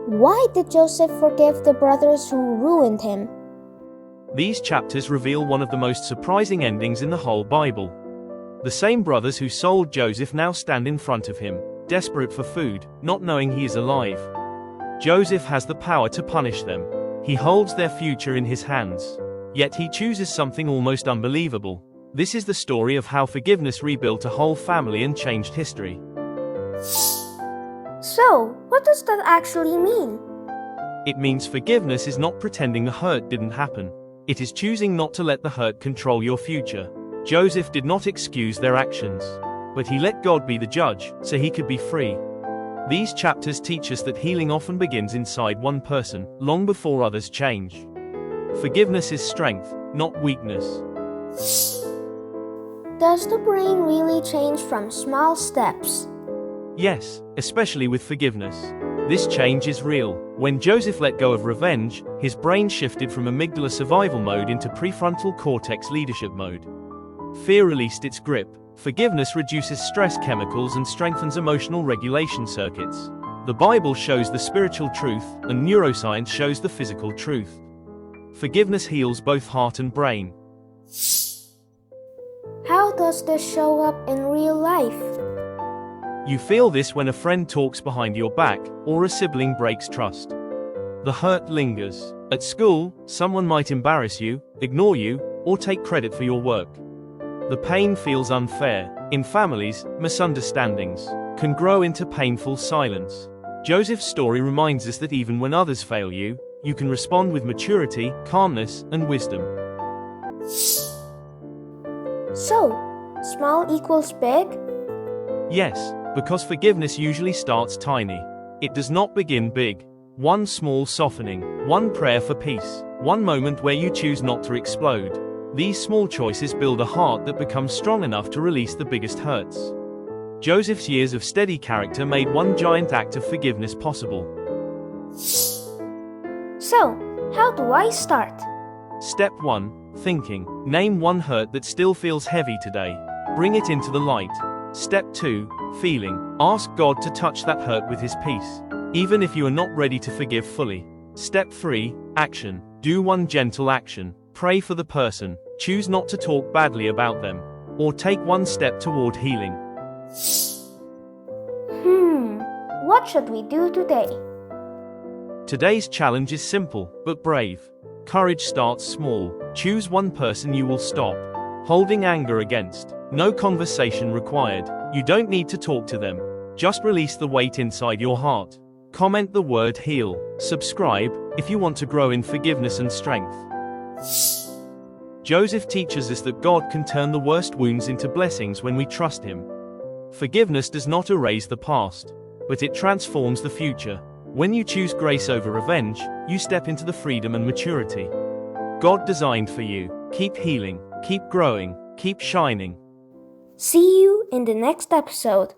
Why did Joseph forgive the brothers who ruined him? These chapters reveal one of the most surprising endings in the whole Bible. The same brothers who sold Joseph now stand in front of him, desperate for food, not knowing he is alive. Joseph has the power to punish them. He holds their future in his hands. Yet he chooses something almost unbelievable. This is the story of how forgiveness rebuilt a whole family and changed history. So, what does that actually mean? It means forgiveness is not pretending the hurt didn't happen. It is choosing not to let the hurt control your future. Joseph did not excuse their actions, but he let God be the judge, so he could be free. These chapters teach us that healing often begins inside one person, long before others change. Forgiveness is strength, not weakness. Does the brain really change from small steps? Yes, especially with forgiveness. This change is real. When Joseph let go of revenge, his brain shifted from amygdala survival mode into prefrontal cortex leadership mode. Fear released its grip. Forgiveness reduces stress chemicals and strengthens emotional regulation circuits. The Bible shows the spiritual truth, and neuroscience shows the physical truth. Forgiveness heals both heart and brain. How does this show up in real life? You feel this when a friend talks behind your back, or a sibling breaks trust. The hurt lingers. At school, someone might embarrass you, ignore you, or take credit for your work. The pain feels unfair. In families, misunderstandings can grow into painful silence. Joseph's story reminds us that even when others fail you, you can respond with maturity, calmness, and wisdom. So, small equals big? Yes, because forgiveness usually starts tiny. It does not begin big. One small softening, one prayer for peace, one moment where you choose not to explode. These small choices build a heart that becomes strong enough to release the biggest hurts. Joseph's years of steady character made one giant act of forgiveness possible. So, how do I start? Step 1. Thinking. Name one hurt that still feels heavy today. Bring it into the light. Step 2. Feeling. Ask God to touch that hurt with His peace, even if you are not ready to forgive fully. Step 3. Action. Do one gentle action. Pray for the person. Choose not to talk badly about them. Or take one step toward healing. What should we do today? Today's challenge is simple, but brave. Courage starts small. Choose one person you will stop holding anger against. No conversation required. You don't need to talk to them. Just release the weight inside your heart. Comment the word heal. Subscribe if you want to grow in forgiveness and strength. Joseph teaches us that God can turn the worst wounds into blessings when we trust Him. Forgiveness does not erase the past, but it transforms the future. When you choose grace over revenge, you step into the freedom and maturity God designed for you. Keep healing, keep growing, keep shining. See you in the next episode.